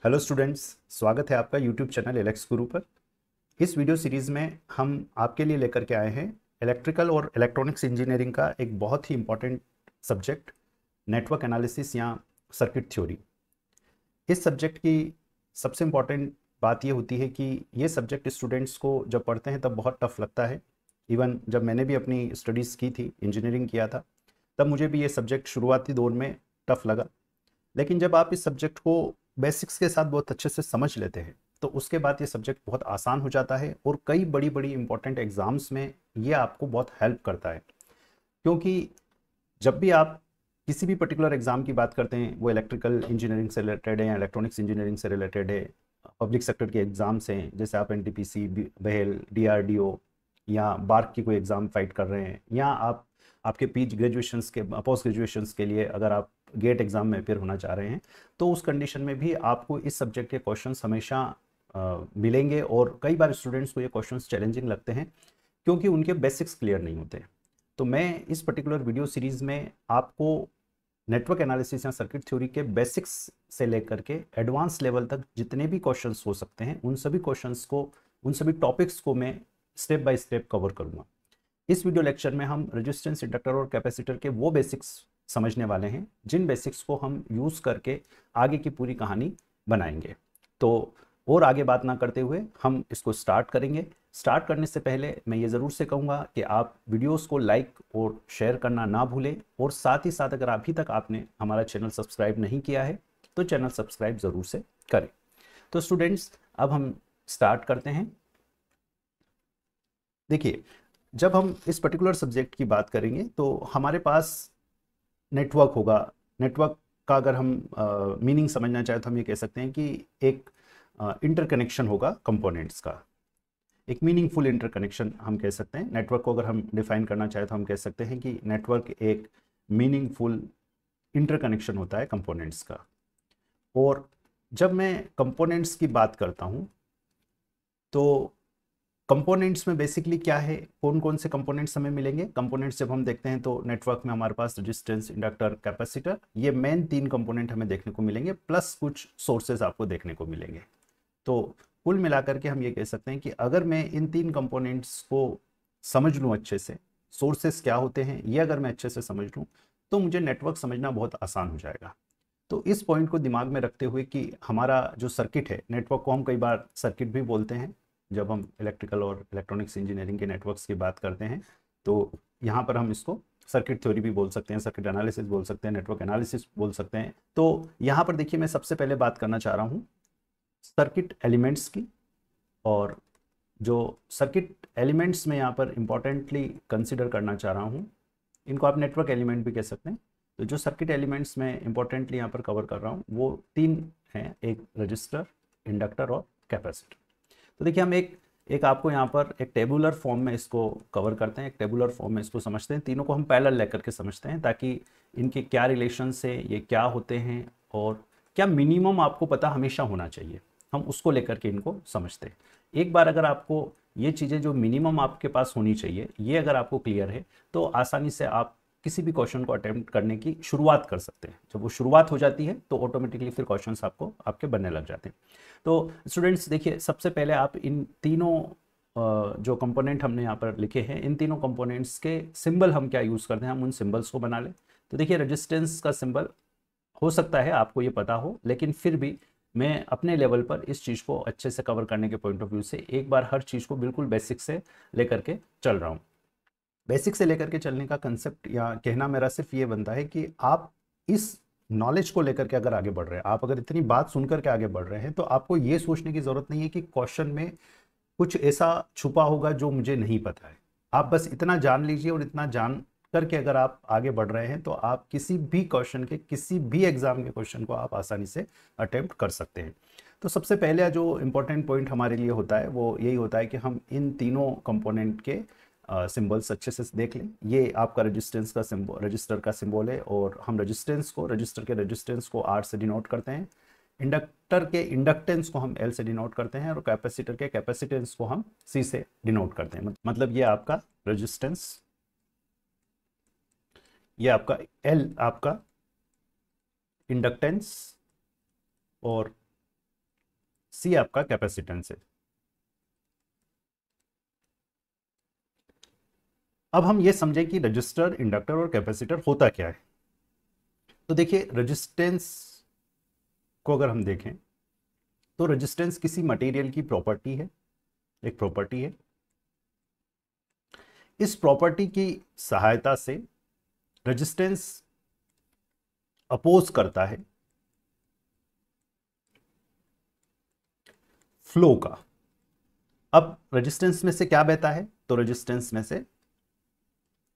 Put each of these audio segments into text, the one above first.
Hello students, स्वागत है आपका यूट्यूब चैनल एलेक्स गुरु पर। इस वीडियो सीरीज़ में हम आपके लिए लेकर के आए हैं इलेक्ट्रिकल और इलेक्ट्रॉनिक्स इंजीनियरिंग का एक बहुत ही इम्पॉर्टेंट सब्जेक्ट, नेटवर्क एनालिसिस या सर्किट थ्योरी। इस सब्जेक्ट की सबसे इम्पॉर्टेंट बात ये होती है कि ये सब्जेक्ट स्टूडेंट्स को जब पढ़ते हैं तब बहुत टफ लगता है। इवन जब मैंने भी अपनी स्टडीज़ की थी, इंजीनियरिंग किया था, तब मुझे भी ये सब्जेक्ट शुरुआती दौर में टफ लगा। लेकिन जब आप इस सब्जेक्ट को बेसिक्स के साथ बहुत अच्छे से समझ लेते हैं तो उसके बाद ये सब्जेक्ट बहुत आसान हो जाता है और कई बड़ी बड़ी इंपॉर्टेंट एग्जाम्स में ये आपको बहुत हेल्प करता है। क्योंकि जब भी आप किसी भी पर्टिकुलर एग्जाम की बात करते हैं, वो इलेक्ट्रिकल इंजीनियरिंग से रिलेटेड है या इलेक्ट्रॉनिक्स इंजीनियरिंग से रिलेटेड है, पब्लिक सेक्टर के एग्जाम्स हैं, जैसे आप एनटीपीसी, बेहल, डीआरडीओ या बार्क की कोई एग्ज़ाम फाइट कर रहे हैं, या आप आपके पीजी ग्रेजुएशंस के पोस्ट ग्रेजुएशंस के लिए अगर आप गेट एग्ज़ाम में अपेयर होना चाह रहे हैं, तो उस कंडीशन में भी आपको इस सब्जेक्ट के क्वेश्चंस हमेशा मिलेंगे। और कई बार स्टूडेंट्स को ये क्वेश्चंस चैलेंजिंग लगते हैं क्योंकि उनके बेसिक्स क्लियर नहीं होते। तो मैं इस पर्टिकुलर वीडियो सीरीज़ में आपको नेटवर्क एनालिसिस या सर्किट थ्योरी के बेसिक्स से लेकर के एडवांस लेवल तक जितने भी क्वेश्चंस हो सकते हैं, उन सभी क्वेश्चंस को, उन सभी टॉपिक्स को मैं स्टेप बाय स्टेप कवर करूंगा। इस वीडियो लेक्चर में हम रेजिस्टेंस, इंडक्टर और कैपेसिटर के वो बेसिक्स समझने वाले हैं जिन बेसिक्स को हम यूज़ करके आगे की पूरी कहानी बनाएंगे। तो और आगे बात ना करते हुए हम इसको स्टार्ट करेंगे। स्टार्ट करने से पहले मैं ये ज़रूर से कहूँगा कि आप वीडियोस को लाइक और शेयर करना ना भूलें, और साथ ही साथ अगर अभी तक आपने हमारा चैनल सब्सक्राइब नहीं किया है तो चैनल सब्सक्राइब ज़रूर से करें। तो स्टूडेंट्स, अब हम स्टार्ट करते हैं। देखिए, जब हम इस पर्टिकुलर सब्जेक्ट की बात करेंगे तो हमारे पास नेटवर्क होगा। नेटवर्क का अगर हम मीनिंग समझना चाहें तो हम ये कह सकते हैं कि एक इंटरकनेक्शन होगा कंपोनेंट्स का, एक मीनिंगफुल इंटरकनेक्शन हम कह सकते हैं। नेटवर्क को अगर हम डिफाइन करना चाहें तो हम कह सकते हैं कि नेटवर्क एक मीनिंगफुल इंटरकनेक्शन होता है कंपोनेंट्स का। और जब मैं कंपोनेंट्स की बात करता हूं तो कंपोनेंट्स में बेसिकली क्या है, कौन कौन से कंपोनेंट्स हमें मिलेंगे। कंपोनेंट्स जब हम देखते हैं तो नेटवर्क में हमारे पास रेजिस्टेंस, इंडक्टर, कैपेसिटर, ये मेन तीन कंपोनेंट हमें देखने को मिलेंगे, प्लस कुछ सोर्सेज आपको देखने को मिलेंगे। तो कुल मिलाकर के हम ये कह सकते हैं कि अगर मैं इन तीन कंपोनेंट्स को समझ लूँ अच्छे से, सोर्सेस क्या होते हैं ये अगर मैं अच्छे से समझ लूँ, तो मुझे नेटवर्क समझना बहुत आसान हो जाएगा। तो इस पॉइंट को दिमाग में रखते हुए कि हमारा जो सर्किट है, नेटवर्क को हम कई बार सर्किट भी बोलते हैं जब हम इलेक्ट्रिकल और इलेक्ट्रॉनिक्स इंजीनियरिंग के नेटवर्क्स की बात करते हैं, तो यहाँ पर हम इसको सर्किट थ्योरी भी बोल सकते हैं, सर्किट एनालिसिस बोल सकते हैं, नेटवर्क एनालिसिस बोल सकते हैं। तो यहाँ पर देखिए, मैं सबसे पहले बात करना चाह रहा हूँ सर्किट एलिमेंट्स की। और जो सर्किट एलिमेंट्स में यहाँ पर इंपॉर्टेंटली कंसिडर करना चाह रहा हूँ, इनको आप नेटवर्क एलिमेंट भी कह सकते हैं। तो जो सर्किट एलिमेंट्स में इंपॉर्टेंटली यहाँ पर कवर कर रहा हूँ वो तीन हैं, एक रजिस्टर, इंडक्टर और कैपेसिटर। तो देखिए, हम एक एक आपको यहाँ पर एक टेबुलर फॉर्म में इसको कवर करते हैं, एक टेबुलर फॉर्म में इसको समझते हैं। तीनों को हम पैरेलल लेकर के समझते हैं ताकि इनके क्या रिलेशन है, ये क्या होते हैं और क्या मिनिमम आपको पता हमेशा होना चाहिए, हम उसको लेकर के इनको समझते हैं। एक बार अगर आपको ये चीज़ें जो मिनिमम आपके पास होनी चाहिए ये अगर आपको क्लियर है तो आसानी से आप किसी भी क्वेश्चन को अटेम्प्ट करने की शुरुआत कर सकते हैं। जब वो शुरुआत हो जाती है तो ऑटोमेटिकली फिर क्वेश्चंस आपको आपके बनने लग जाते हैं। तो स्टूडेंट्स देखिए, सबसे पहले आप इन तीनों जो कंपोनेंट हमने यहाँ पर लिखे हैं, इन तीनों कंपोनेंट्स के सिंबल हम क्या यूज़ करते हैं, हम उन सिंबल्स को बना लें। तो देखिए, रेजिस्टेंस का सिंबल हो सकता है आपको ये पता हो, लेकिन फिर भी मैं अपने लेवल पर इस चीज़ को अच्छे से कवर करने के पॉइंट ऑफ व्यू से एक बार हर चीज़ को बिल्कुल बेसिक से लेकर के चल रहा हूँ। बेसिक से लेकर के चलने का कंसेप्ट या कहना मेरा सिर्फ ये बनता है कि आप इस नॉलेज को लेकर के अगर आगे बढ़ रहे हैं, आप अगर इतनी बात सुनकर के आगे बढ़ रहे हैं, तो आपको ये सोचने की ज़रूरत नहीं है कि क्वेश्चन में कुछ ऐसा छुपा होगा जो मुझे नहीं पता है। आप बस इतना जान लीजिए, और इतना जान करके अगर आप आगे बढ़ रहे हैं तो आप किसी भी क्वेश्चन के, किसी भी एग्जाम के क्वेश्चन को आप आसानी से अटेम्प्ट कर सकते हैं। तो सबसे पहले जो इम्पोर्टेंट पॉइंट हमारे लिए होता है वो यही होता है कि हम इन तीनों कंपोनेंट के सिंबल्स अच्छे से देख लें। ये आपका रेजिस्टेंस का सिंबल, रजिस्टर का सिंबल है, और हम रेजिस्टेंस को, रजिस्टर के रेजिस्टेंस को R से डिनोट करते हैं। इंडक्टर के इंडक्टेंस को हम L से डिनोट करते हैं, और कैपेसिटर के कैपेसिटेंस को हम C से डिनोट करते हैं। मतलब ये आपका रेजिस्टेंस, ये आपका L आपका इंडक्टेंस, और सी आपका कैपेसिटेंस है। अब हम ये समझें कि रजिस्टर, इंडक्टर और कैपेसिटर होता क्या है। तो देखिए, रेजिस्टेंस को अगर हम देखें तो रेजिस्टेंस किसी मटेरियल की प्रॉपर्टी है, एक प्रॉपर्टी है। इस प्रॉपर्टी की सहायता से रेजिस्टेंस अपोज करता है फ्लो का। अब रेजिस्टेंस में से क्या बहता है, तो रेजिस्टेंस में से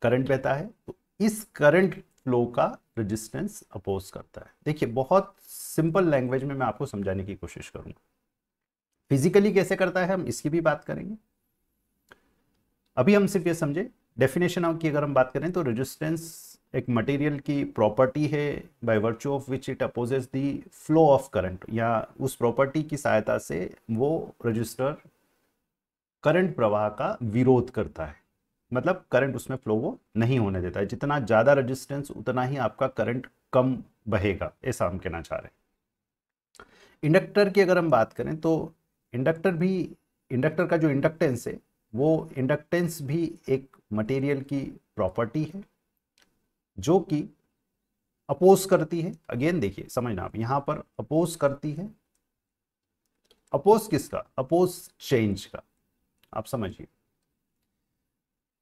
करंट बहता है, तो इस करंट फ्लो का रेजिस्टेंस अपोज करता है। देखिए, बहुत सिंपल लैंग्वेज में मैं आपको समझाने की कोशिश करूंगा। फिजिकली कैसे करता है हम इसकी भी बात करेंगे। अभी हम सिर्फ ये समझे डेफिनेशन की अगर हम बात करें तो रेजिस्टेंस एक मटेरियल की प्रॉपर्टी है by virtue of which it opposes the flow of current, या उस प्रॉपर्टी की सहायता से वो रजिस्टर करंट प्रवाह का विरोध करता है। मतलब करंट उसमें फ्लो वो नहीं होने देता है। जितना ज़्यादा रेजिस्टेंस उतना ही आपका करंट कम बहेगा, ऐसा हम कहना चाह रहे हैं। इंडक्टर की अगर हम बात करें तो इंडक्टर का जो इंडक्टेंस है वो इंडक्टेंस भी एक मटेरियल की प्रॉपर्टी है जो कि अपोज करती है। अगेन देखिए, समझना आप, यहां पर अपोज करती है। अपोज किसका? अपोज चेंज का। आप समझिए,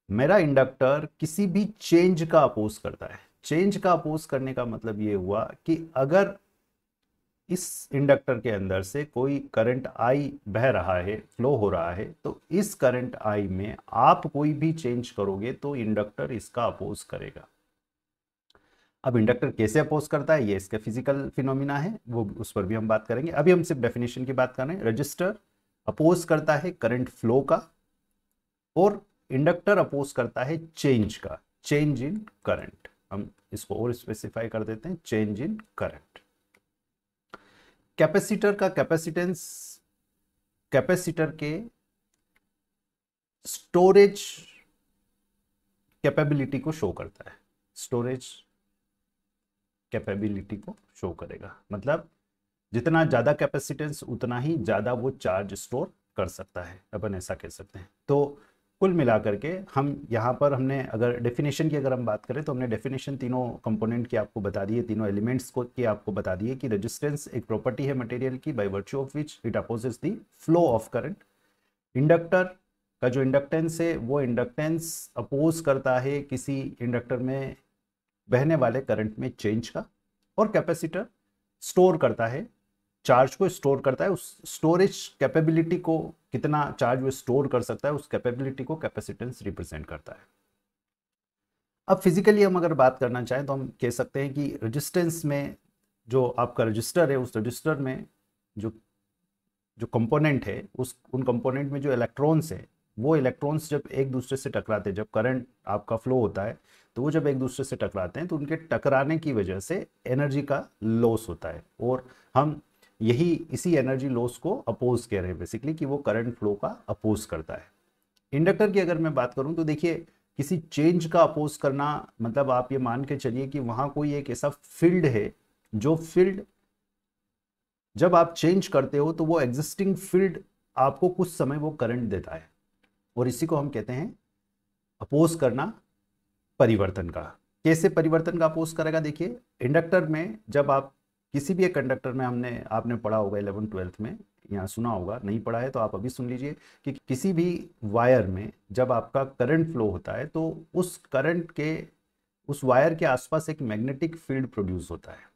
मेरा इंडक्टर किसी भी चेंज का अपोज करता है। चेंज का अपोज करने का मतलब ये हुआ कि अगर इस इंडक्टर के अंदर से कोई करंट आई बह रहा है, फ्लो हो रहा है, तो इस करंट आई में आप कोई भी चेंज करोगे तो इंडक्टर इसका अपोज करेगा। अब इंडक्टर कैसे अपोज करता है, ये इसका फिजिकल फिनोमिना है, वो उस पर भी हम बात करेंगे। अभी हम सिर्फ डेफिनेशन की बात कर रहे हैं। रजिस्टर अपोज करता है करंट फ्लो का, और इंडक्टर अपोज करता है चेंज का, चेंज इन करंट। हम इसको और स्पेसिफाई कर देते हैं, चेंज इन करंट। कैपेसिटर का कैपेसिटेंस कैपेसिटर के स्टोरेज कैपेबिलिटी को शो करता है। स्टोरेज कैपेबिलिटी को शो करेगा, मतलब जितना ज्यादा कैपेसिटेंस उतना ही ज्यादा वो चार्ज स्टोर कर सकता है, अपन ऐसा कह सकते हैं। तो कुल मिलाकर के हम यहाँ पर हमने अगर डेफिनेशन की अगर हम बात करें तो हमने डेफिनेशन तीनों कंपोनेंट की आपको बता दी है, तीनों एलिमेंट्स को की आपको बता दी है कि रेजिस्टेंस एक प्रॉपर्टी है मटेरियल की by virtue of which it opposes the flow of current. Inductor का जो इंडक्टेंस है वो इंडक्टेंस अपोज करता है किसी इंडक्टर में बहने वाले करंट में चेंज का। और कैपेसिटर स्टोर करता है, चार्ज को स्टोर करता है। उस स्टोरेज कैपेबिलिटी को, कितना चार्ज वो स्टोर कर सकता है, उस कैपेबिलिटी को कैपेसिटेंस रिप्रेजेंट करता है। अब फिजिकली हम अगर बात करना चाहें तो हम कह सकते हैं कि रेजिस्टेंस में जो आपका रजिस्टर है, उस रजिस्टर में जो जो कंपोनेंट है, उन कंपोनेंट में जो इलेक्ट्रॉन्स है, वो इलेक्ट्रॉन्स जब एक दूसरे से टकराते हैं, जब करंट आपका फ्लो होता है तो वो जब एक दूसरे से टकराते हैं तो उनके टकराने की वजह से एनर्जी का लॉस होता है। और हम इसी एनर्जी लॉस को अपोज कह रहे हैं बेसिकली, कि वो करंट फ्लो का अपोज करता है। इंडक्टर की अगर मैं बात करूं तो देखिए, किसी चेंज का अपोज करना मतलब आप ये मान के चलिए कि वहां कोई एक ऐसा फील्ड है, जो फील्ड जब आप चेंज करते हो तो वो एग्जिस्टिंग फील्ड आपको कुछ समय वो करंट देता है, और इसी को हम कहते हैं अपोज करना, परिवर्तन का। कैसे परिवर्तन का अपोज करेगा? देखिए, इंडक्टर में जब आप किसी भी एक कंडक्टर में आपने पढ़ा होगा 11th-12th में, यहाँ सुना होगा, नहीं पढ़ा है तो आप अभी सुन लीजिए कि किसी भी वायर में जब आपका करंट फ्लो होता है तो उस वायर के आसपास एक मैग्नेटिक फील्ड प्रोड्यूस होता है।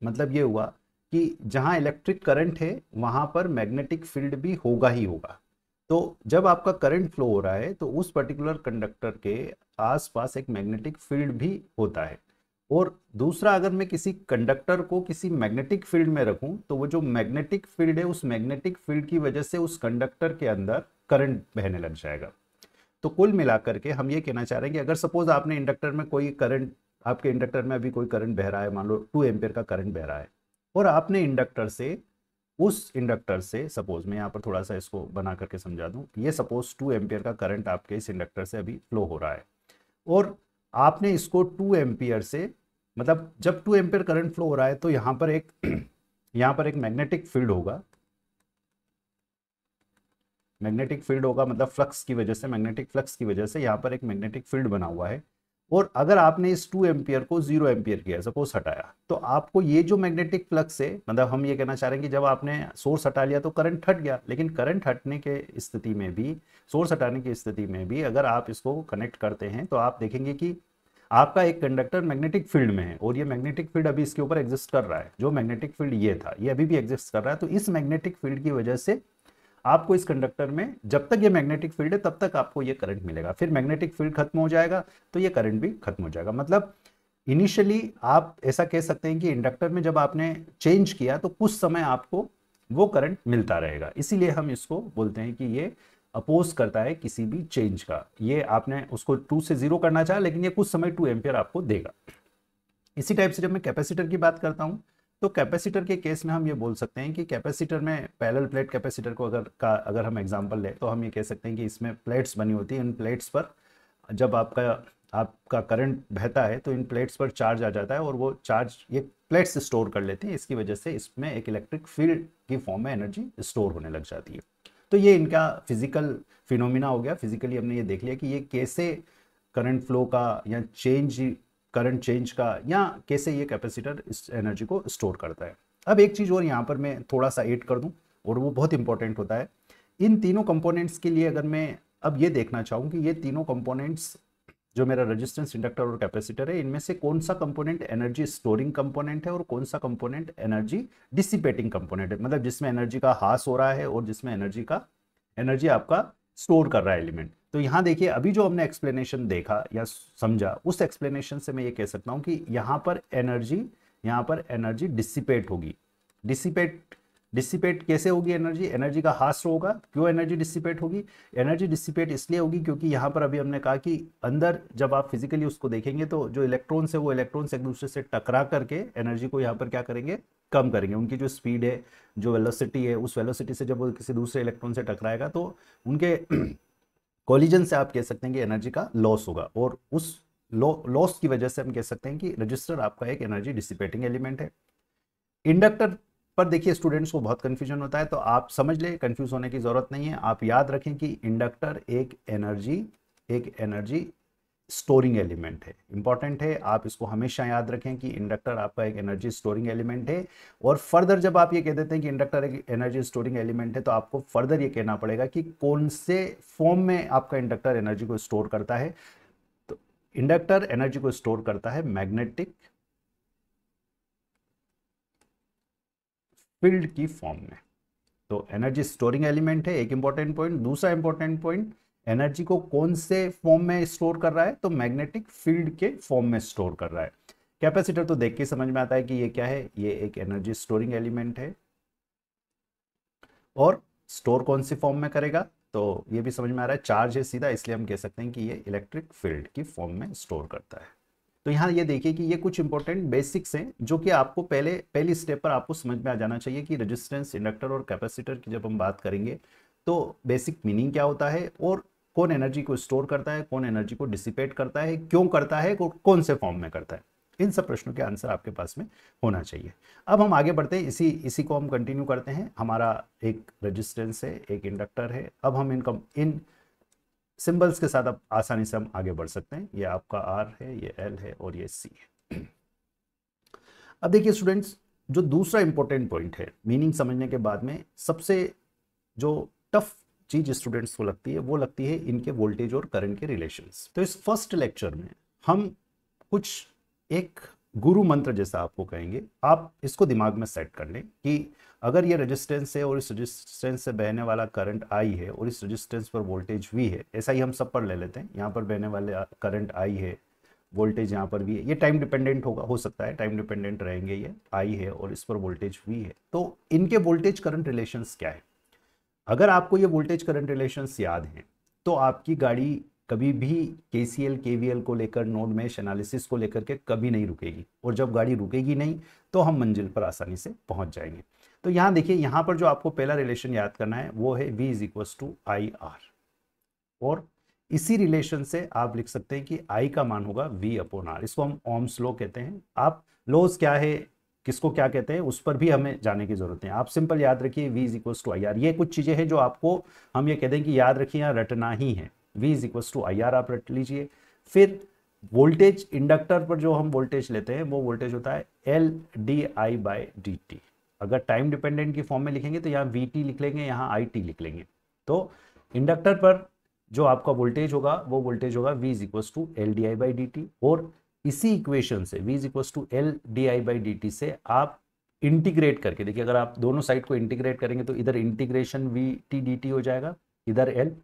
मतलब ये हुआ कि जहां इलेक्ट्रिक करंट है वहां पर मैग्नेटिक फील्ड भी होगा ही होगा। तो जब आपका करंट फ्लो हो रहा है तो उस पर्टिकुलर कंडक्टर के आसपास एक मैग्नेटिक फील्ड भी होता है। और दूसरा, अगर मैं किसी कंडक्टर को किसी मैग्नेटिक फील्ड में रखूं तो वो जो मैग्नेटिक फील्ड है, उस मैग्नेटिक फील्ड की वजह से उस कंडक्टर के अंदर करंट बहने लग जाएगा। तो कुल मिलाकर के हम ये कहना चाह रहे हैं कि अगर सपोज आपने इंडक्टर में कोई करंट, आपके इंडक्टर में अभी कोई करंट बह रहा है, मान लो 2 एम्पियर का करंट बह रहा है, और आपने उस इंडक्टर से सपोज, मैं यहाँ पर थोड़ा सा इसको बना करके समझा दूं, ये सपोज 2 एम्पियर का करंट आपके इस इंडक्टर से अभी फ्लो हो रहा है, और आपने इसको 2 एम्पियर से, मतलब जब 2 एम्पियर करंट फ्लो हो रहा है तो यहाँ पर एक मैग्नेटिक फील्ड होगा, मैग्नेटिक फील्ड होगा मतलब फ्लक्स की वजह से, मैग्नेटिक फ्लक्स की वजह से यहाँ पर एक मैग्नेटिक फील्ड बना हुआ है। और अगर आपने इस 2 एम्पियर को 0 एम्पियर किया, सपोज हटाया, तो आपको ये जो मैग्नेटिक फ्लक्स है, मतलब हम ये कहना चाह रहे हैं कि जब आपने सोर्स हटा लिया तो करंट हट गया, लेकिन करंट हटने के स्थिति में भी, सोर्स हटाने की स्थिति में भी अगर आप इसको कनेक्ट करते हैं तो आप देखेंगे कि आपका एक कंडक्टर मैग्नेटिक फील्ड में है, और ये मैग्नेटिक फील्ड अभी इसके ऊपर एग्जिस्ट कर रहा है। जो मैग्नेटिक फील्ड ये था, ये अभी भी एग्जिस्ट कर रहा है। तो इस मैग्नेटिक फील्ड की वजह से आपको इस कंडक्टर में, जब तक ये मैग्नेटिक फील्ड है तब तक आपको ये करंट मिलेगा। फिर मैग्नेटिक फील्ड खत्म हो जाएगा तो ये करंट भी खत्म हो जाएगा। मतलब इनिशियली आप ऐसा कह सकते हैं कि इंडक्टर में जब आपने चेंज किया तो कुछ समय आपको वो करंट मिलता रहेगा, इसीलिए हम इसको बोलते हैं कि ये अपोज करता है किसी भी चेंज का। ये आपने उसको 2 से 0 करना चाहा, लेकिन ये कुछ समय 2 एम्पियर आपको देगा। इसी टाइप से जब मैं कैपेसिटर की बात करता हूं, तो कैपेसिटर के केस में हम ये बोल सकते हैं कि कैपेसिटर में, पैरेलल प्लेट कैपेसिटर को अगर हम एग्जांपल लें तो हम ये कह सकते हैं कि इसमें प्लेट्स बनी होती हैं। इन प्लेट्स पर जब आपका करंट बहता है तो इन प्लेट्स पर चार्ज आ जाता है, और वो चार्ज ये प्लेट्स स्टोर कर लेते हैं। इसकी वजह से इसमें एक इलेक्ट्रिक फील्ड की फॉर्म में एनर्जी स्टोर होने लग जाती है। तो ये इनका फिजिकल फिनोमिना हो गया। फिजिकली हमने ये देख लिया कि ये कैसे करंट फ्लो का या करंट चेंज का, या कैसे ये कैपेसिटर इस एनर्जी को स्टोर करता है। अब एक चीज़ और यहाँ पर मैं थोड़ा सा ऐड कर दूँ, और वो बहुत इंपॉर्टेंट होता है। इन तीनों कंपोनेंट्स के लिए अगर मैं अब ये देखना चाहूँ कि ये तीनों कंपोनेंट्स, जो मेरा रेजिस्टेंस, इंडक्टर और कैपेसिटर है, इनमें से कौन सा कंपोनेंट एनर्जी स्टोरिंग कंपोनेंट है और कौन सा कंपोनेंट एनर्जी डिसिपेटिंग कंपोनेंट है, मतलब जिसमें एनर्जी का हास हो रहा है और जिसमें एनर्जी आपका स्टोर कर रहा है एलिमेंट। तो यहाँ देखिए, अभी जो हमने एक्सप्लेनेशन देखा या समझा, उस एक्सप्लेनेशन से मैं ये कह सकता हूँ कि यहाँ पर एनर्जी डिसिपेट होगी। डिसिपेट कैसे होगी एनर्जी का हास होगा। क्यों एनर्जी डिसिपेट होगी? एनर्जी डिसिपेट इसलिए होगी क्योंकि यहाँ पर अभी हमने कहा कि अंदर जब आप फिजिकली उसको देखेंगे तो जो इलेक्ट्रॉन्स है वो इलेक्ट्रॉन्स एक दूसरे से टकरा करके एनर्जी को यहाँ पर क्या करेंगे, कम करेंगे। उनकी जो स्पीड है, जो वेलोसिटी है, उस वेलोसिटी से जब वो किसी दूसरे इलेक्ट्रॉन से टकराएगा तो उनके कोलिजन से आप कह सकते हैं कि एनर्जी का लॉस होगा, और उस लॉस की वजह से हम कह सकते हैं कि रजिस्टर आपका एक एनर्जी डिसिपेटिंग एलिमेंट है। इंडक्टर पर देखिए स्टूडेंट्स को बहुत कंफ्यूजन होता है, तो आप समझ ले, कंफ्यूज होने की जरूरत नहीं है। आप याद रखें कि इंडक्टर एक एनर्जी स्टोरिंग एलिमेंट है। इंपॉर्टेंट है, आप इसको हमेशा याद रखें कि इंडक्टर आपका एक एनर्जी स्टोरिंग एलिमेंट है। और फर्दर जब आप ये कह देते हैं कि इंडक्टर एक एनर्जी स्टोरिंग एलिमेंट है, तो आपको फर्दर ये कहना पड़ेगा कि कौन से फॉर्म में आपका इंडक्टर एनर्जी को स्टोर करता है। तो इंडक्टर एनर्जी को स्टोर करता है मैग्नेटिक फील्ड की फॉर्म में। तो एनर्जी स्टोरिंग एलिमेंट है, एक इंपॉर्टेंट पॉइंट। दूसरा इंपॉर्टेंट पॉइंट, एनर्जी को कौन से फॉर्म में स्टोर कर रहा है, तो मैग्नेटिक फील्ड के फॉर्म में स्टोर कर रहा है। कैपेसिटर तो देख के समझ में आता है कि ये क्या है, ये एक एनर्जी स्टोरिंग एलिमेंट है। और स्टोर कौन सी फॉर्म में करेगा, तो ये भी समझ में आ रहा है, चार्ज है सीधा, इसलिए हम कह सकते हैं कि ये इलेक्ट्रिक फील्ड की फॉर्म में स्टोर करता है। तो यहाँ ये देखिए कि ये कुछ इंपॉर्टेंट बेसिक्स हैं जो कि आपको पहली स्टेप पर आपको समझ में आ जाना चाहिए कि रेजिस्टेंस, इंडक्टर और कैपेसिटर की जब हम बात करेंगे तो बेसिक मीनिंग क्या होता है, और कौन एनर्जी को स्टोर करता है, कौन एनर्जी को डिसिपेट करता है, क्यों करता है, कौन से फॉर्म में करता है। इन सब प्रश्नों के आंसर आपके पास में होना चाहिए। अब हम आगे बढ़ते हैं, इसी को हम कंटिन्यू करते हैं। हमारा एक रेजिस्टेंस है, एक इंडक्टर है। अब हम इन सिंबल्स के साथ अब आसानी से हम आगे बढ़ सकते हैं। ये आपका R है, ये L है और ये C है। अब देखिए स्टूडेंट्स, जो दूसरा इंपॉर्टेंट पॉइंट है मीनिंग समझने के बाद में, सबसे जो टफ चीज स्टूडेंट्स को लगती है वो लगती है इनके वोल्टेज और करंट के रिलेशंस। तो इस फर्स्ट लेक्चर में हम कुछ एक गुरु मंत्र जैसा आपको कहेंगे, आप इसको दिमाग में सेट कर लें कि अगर ये रेजिस्टेंस है और इस रेजिस्टेंस से बहने वाला करंट I है और इस रेजिस्टेंस पर वोल्टेज V है, ऐसा ही हम सब पर ले लेते हैं। यहाँ पर बहने वाले करंट I है, वोल्टेज यहाँ पर V है। ये टाइम डिपेंडेंट होगा, हो सकता है टाइम डिपेंडेंट रहेंगे। ये I है और इस पर वोल्टेज V है। तो इनके वोल्टेज करंट रिलेशंस क्या है? अगर आपको ये वोल्टेज करंट रिलेशंस याद हैं तो आपकी गाड़ी कभी भी KCL KVL को लेकर, नोड मेश एनालिसिस को लेकर के कभी नहीं रुकेगी, और जब गाड़ी रुकेगी नहीं तो हम मंजिल पर आसानी से पहुंच जाएंगे। तो यहाँ देखिए, यहाँ पर जो आपको पहला रिलेशन याद करना है वो है V = IR, और इसी रिलेशन से आप लिख सकते हैं कि I का मान होगा V/R। इसको हम ओम्स लॉ कहते हैं। आप लॉज क्या है किसको क्या कहते हैं उस पर भी हमें जाने की जरूरत है। आप सिंपल याद रखिए V is equals to I R. ये कुछ चीजें हैं जो आपको हम ये कह दें कि याद रखिए, यहाँ रटना ही है। V is equals to I R आप रट लीजिए। फिर वोल्टेज इंडक्टर पर जो हम वोल्टेज लेते हैं वो वोल्टेज होता है L D I by D T. अगर टाइम डिपेंडेंट की फॉर्म में लिखेंगे तो यहाँ वी टी लिख लेंगे, यहाँ आई टी लिख लेंगे। तो इंडक्टर पर जो आपका वोल्टेज होगा वो वोल्टेज होगा V is equals to L D I by D T. और इसी इक्वेशन से V is equals to L D I by D T से आप इंटीग्रेट करके देखिए, अगर आप दोनों साइड को इंटीग्रेट करेंगे तो इधर integration we T D T हो जाएगा, इधर L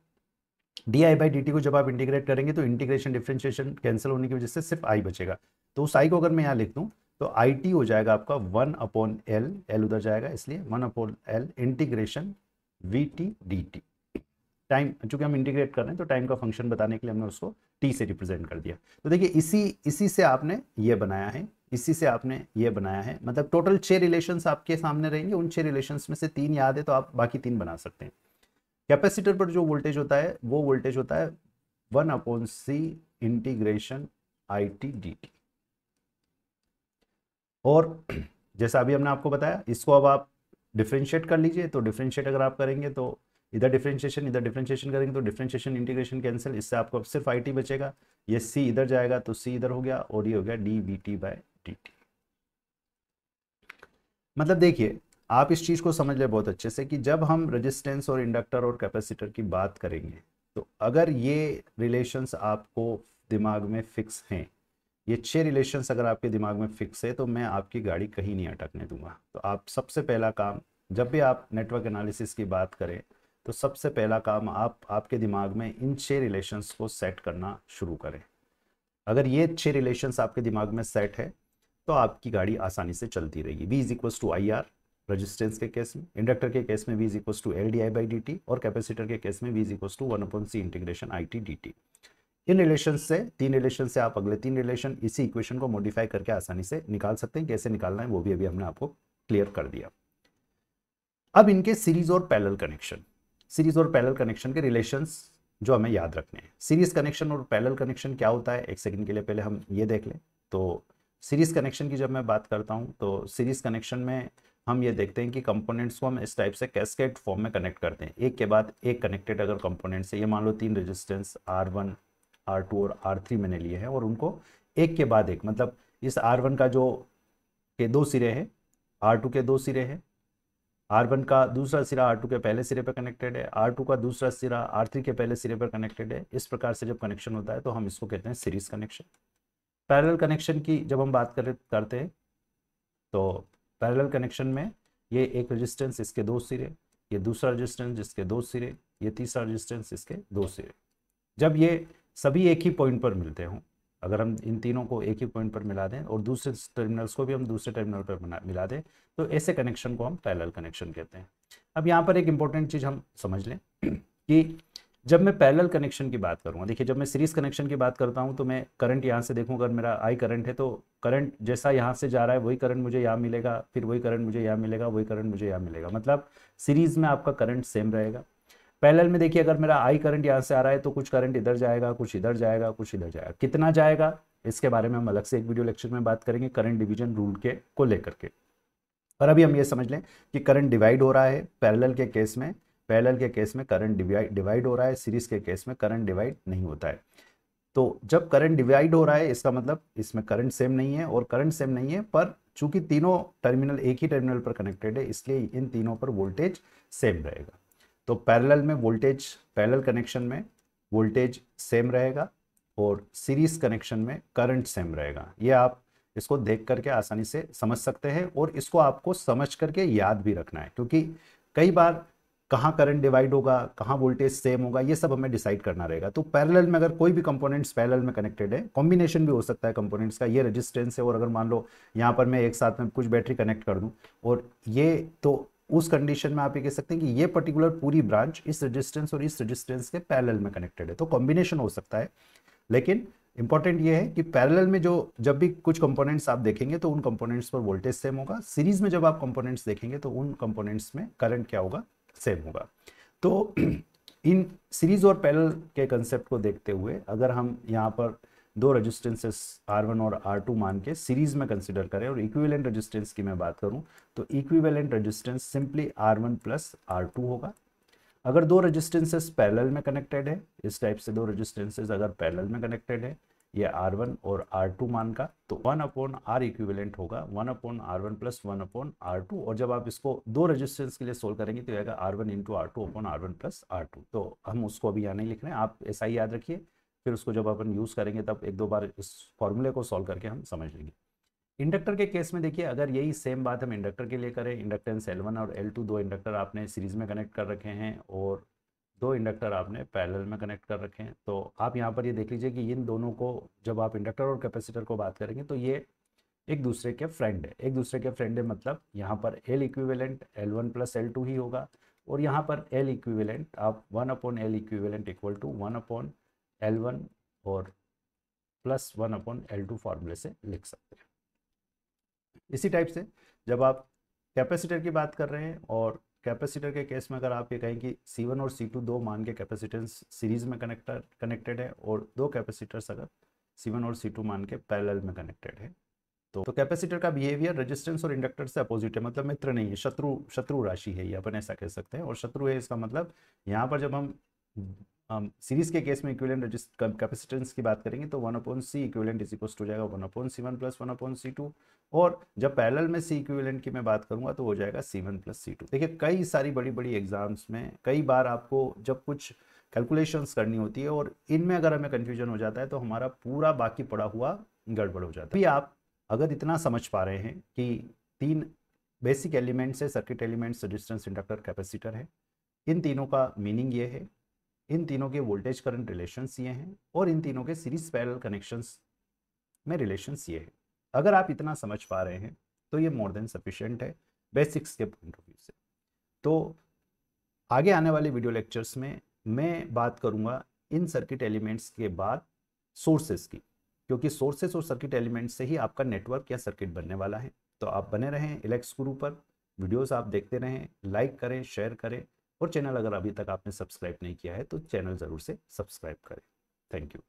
D I by D T को जब आप इंटीग्रेट करेंगे तो इंटीग्रेशन डिफरेंशिएशन कैंसिल होने की वजह से सिर्फ आई बचेगा। तो उस आई को अगर मैं यहाँ लिख दूँ तो आई टी हो जाएगा आपका 1/L, एल उधर जाएगा इसलिए 1/L integration we T D T. Time चूंकि हम इंटीग्रेट कर रहे हैं तो टाइम का फंक्शन बताने के लिए हमने उसको टी से रिप्रेजेंट कर दिया। तो देखिए इसी से आपने ये बनाया है, इसी से आपने ये बनाया है, मतलब टोटल 6 रिलेशंस आपके सामने रहेंगे। उन 6 रिलेशंस में से 3 याद है तो आप बाकी 3 बना सकते हैं। कैपेसिटर पर जो वोल्टेज होता है वो वोल्टेज होता है 1/C integration I T D T. और जैसा अभी हमने आपको बताया, इसको अब आप डिफ्रेंशिएट कर लीजिए। तो डिफ्रेंशिएट अगर आप करेंगे तो इधर डिफ्रेंशिएशन करेंगे तो डिफ्रेंशिएशन इंटीग्रेशन कैंसिल, इससे आपको सिर्फ आई टी बचेगा। ये सी इधर जाएगा तो सी इधर हो गया और ये हो गया D V T by D T. मतलब देखिए आप इस चीज को समझ ले बहुत अच्छे से कि जब हम रेजिस्टेंस और इंडक्टर और कैपेसिटर की बात करेंगे तो अगर ये रिलेशंस आपको दिमाग में फिक्स हैं, ये 6 रिलेशंस अगर आपके दिमाग में फिक्स है तो मैं आपकी गाड़ी कहीं नहीं अटकने दूंगा। तो आप सबसे पहला काम, जब भी आप नेटवर्क एनालिसिस की बात करें तो सबसे पहला काम आप आपके दिमाग में इन 6 रिलेशंस को सेट करना शुरू करें। अगर ये 6 रिलेशंस आपके दिमाग में सेट है तो आपकी गाड़ी आसानी से चलती रहेगी। V is equals to I R resistance के केस में, इंडक्टर के केस में V is equals to L D I by D T और कैपेसिटर के केस में V is equals to 1/C integration I T D T. इन relation से 3 relation से आप अगले 3 रिलेशन इसी इक्वेशन को मॉडिफाई करके आसानी से निकाल सकते हैं। कैसे निकालना है वो भी अभी हमने आपको क्लियर कर दिया। अब इनके सीरीज और पैरेलल कनेक्शन, सीरीज और पैरेलल कनेक्शन के रिलेशंस जो हमें याद रखने हैं। सीरीज कनेक्शन और पैरेलल कनेक्शन क्या होता है, एक सेकंड के लिए पहले हम ये देख लें। तो सीरीज कनेक्शन की जब मैं बात करता हूँ तो सीरीज कनेक्शन में हम ये देखते हैं कि कंपोनेंट्स को हम इस टाइप से कैस्केड फॉर्म में कनेक्ट करते हैं, एक के बाद एक कनेक्टेड। अगर कंपोनेंट्स है, ये मान लो 3 रेजिस्टेंस R1 R2 और R3 मैंने लिए हैं और उनको एक के बाद एक, मतलब इस R1 का जो के 2 सिरे हैं, R2 के 2 सिरे हैं, R1 का दूसरा सिरा R2 के पहले सिरे पर कनेक्टेड है, R2 का दूसरा सिरा R3 के पहले सिरे पर कनेक्टेड है। इस प्रकार से जब कनेक्शन होता है तो हम इसको कहते हैं सीरीज कनेक्शन। पैरेलल कनेक्शन की जब हम बात करते हैं तो पैरेलल कनेक्शन में ये एक रेजिस्टेंस इसके 2 सिरे, ये दूसरा रेजिस्टेंस जिसके 2 सिरे, ये तीसरा रेजिस्टेंस इसके 2 सिरे। जब ये सभी एक ही पॉइंट पर मिलते हों, अगर हम इन तीनों को एक ही पॉइंट पर मिला दें और दूसरे टर्मिनल्स को भी हम दूसरे टर्मिनल पर मिला दें तो ऐसे कनेक्शन को हम पैरेलल कनेक्शन कहते हैं। अब यहाँ पर एक इंपॉर्टेंट चीज़ हम समझ लें कि जब मैं पैरेलल कनेक्शन की बात करूँगा, देखिए जब मैं सीरीज कनेक्शन की बात करता हूँ तो मैं करंट यहाँ से देखूँ, अगर मेरा आई करंट है तो करंट जैसा यहाँ से जा रहा है वही करंट मुझे यहाँ मिलेगा, फिर वही करंट मुझे यहाँ मिलेगा, वही करंट मुझे यहाँ मिलेगा, मतलब सीरीज में आपका करंट सेम रहेगा। पैरेलल में देखिए अगर मेरा आई करंट यहाँ से आ रहा है तो कुछ करंट इधर जाएगा, कुछ इधर जाएगा, कुछ इधर जाएगा। कितना जाएगा इसके बारे में हम अलग से एक वीडियो लेक्चर में बात करेंगे करंट डिवीजन रूल के को लेकर के। पर अभी हम ये समझ लें कि करंट डिवाइड हो रहा है पैरेलल के केस में, पैरेलल के केस में करंट डिवाइड हो रहा है, सीरीज के केस में करंट डिवाइड नहीं होता है। तो जब करंट डिवाइड हो रहा है इसका मतलब इसमें करंट सेम नहीं है, और करंट सेम नहीं है पर चूंकि तीनों टर्मिनल एक ही टर्मिनल पर कनेक्टेड है इसलिए इन तीनों पर वोल्टेज सेम रहेगा। तो पैरेलल में वोल्टेज, पैरेलल कनेक्शन में वोल्टेज सेम रहेगा और सीरीज कनेक्शन में करंट सेम रहेगा। ये आप इसको देख करके आसानी से समझ सकते हैं और इसको आपको समझ करके याद भी रखना है, क्योंकि कई बार कहाँ करंट डिवाइड होगा, कहाँ वोल्टेज सेम होगा, ये सब हमें डिसाइड करना रहेगा। तो पैरेलल में अगर कोई भी कंपोनेंट्स पैरेलल में कनेक्टेड है, कॉम्बिनेशन भी हो सकता है कंपोनेंट्स का, ये रेजिस्टेंस है और अगर मान लो यहाँ पर मैं एक साथ में कुछ बैटरी कनेक्ट कर दूं और ये, तो उस कंडीशन में आप ये कह सकते हैं कि ये पर्टिकुलर पूरी ब्रांच इस रेजिस्टेंस और इस रेजिस्टेंस के पैरेलल में कनेक्टेड है। तो कॉम्बिनेशन हो सकता है, लेकिन इंपॉर्टेंट ये है कि पैरेलल में जो जब भी कुछ कंपोनेंट्स आप देखेंगे तो उन कंपोनेंट्स पर वोल्टेज सेम होगा, सीरीज में जब आप कंपोनेंट्स देखेंगे तो उन कंपोनेंट्स में करंट क्या होगा, सेम होगा। तो इन सीरीज और पैरेलल के कंसेप्ट को देखते हुए अगर हम यहाँ पर दो रेजिस्टेंसेस R1 और R2 मान के सीरीज में कंसिडर करें और इक्विवेलेंट रेजिस्टेंस की मैं बात करूं तो equivalent resistance simply R1 plus R2 होगा। अगर दो रेजिस्टेंसेस पैरेलल में कनेक्टेड है, इस टाइप से दो रेजिस्टेंसेस अगर पैरेलल में कनेक्टेड है ये R1 और R2 मान का, तो 1/R इक्विवेलेंट होगा 1/R1 प्लस 1/R2। और जब आप इसको दो रेजिस्टेंस के लिए सोल्व करेंगे तो आएगा R1 into R2 upon R1 plus R2। तो हम उसको अभी यहाँ नहीं लिख रहे हैं, आप ऐसा ही याद रखिए, फिर उसको जब अपन यूज़ करेंगे तब एक दो बार इस फॉर्मूले को सॉल्व करके हम समझ लेंगे। इंडक्टर के केस में देखिए, अगर यही सेम बात हम इंडक्टर के लिए करें, इंडक्टेंस L1 और L2 दो इंडक्टर आपने सीरीज में कनेक्ट कर रखे हैं और दो इंडक्टर आपने पैरेलल में कनेक्ट कर रखे हैं, तो आप यहाँ पर ये देख लीजिए कि इन दोनों को जब आप इंडक्टर और कैपेसिटर को बात करेंगे तो ये एक दूसरे के फ्रेंड है। एक दूसरे के फ्रेंड है मतलब यहाँ पर L equivalent L1 plus L2 ही होगा और यहाँ पर L इक्विवेलेंट आप 1/L equivalent equal to 1/L1 और प्लस 1/L2 फॉर्मूले से लिख सकते हैं। इसी टाइप से जब आप कैपेसिटर की बात कर रहे हैं और कैपेसिटर के केस में अगर आप ये कहें कि C1 और C2 दो मान के कैपेसिटेंस सीरीज में कनेक्टेड है और दो कैपेसिटर्स अगर C1 और C2 मान के पैरेलल में कनेक्टेड है, तो कैपेसिटर का बिहेवियर रेजिस्टेंस और इंडक्टर से अपोजिट है, मतलब मित्र नहीं है, शत्रु राशि है, ये अपन ऐसा कह सकते हैं। और शत्रु है इसका मतलब यहाँ पर जब हम सीरीज के केस में इक्विवेलेंट कैपेसिटेंस की बात करेंगे तो 1/C equivalent is equals to जाएगा 1/C1 प्लस 1/C2। और जब पैरेलल में C इक्विवेलेंट की मैं बात करूंगा तो हो जाएगा C1 प्लस C2। देखिए कई सारी बड़ी बड़ी एग्जाम्स में कई बार आपको जब कुछ कैलकुलेशंस करनी होती है और इनमें अगर हमें कन्फ्यूजन हो जाता है तो हमारा पूरा बाकी पड़ा हुआ गड़बड़ हो जाता है। अभी आप अगर इतना समझ पा रहे हैं कि तीन बेसिक एलिमेंट्स है, circuit elements, resistance, inductor, capacitor है, इन तीनों का मीनिंग ये है, इन तीनों के वोल्टेज करंट रिलेशंस ये हैं और इन तीनों के सीरीज पैरेलल कनेक्शंस में रिलेशंस ये है। अगर आप इतना समझ पा रहे हैं तो ये मोर देन सफिशिएंट है बेसिक्स के पॉइंट ऑफ व्यू से। तो आगे आने वाले वीडियो लेक्चर्स में मैं बात करूंगा इन सर्किट एलिमेंट्स के बाद सोर्सेस की, क्योंकि सोर्सेस और सर्किट एलिमेंट्स से ही आपका नेटवर्क या सर्किट बनने वाला है। तो आप बने रहें इलेक्स गुरु पर, वीडियोस आप देखते रहें, लाइक करें, शेयर करें और चैनल अगर अभी तक आपने सब्सक्राइब नहीं किया है तो चैनल ज़रूर से सब्सक्राइब करें। Thank you.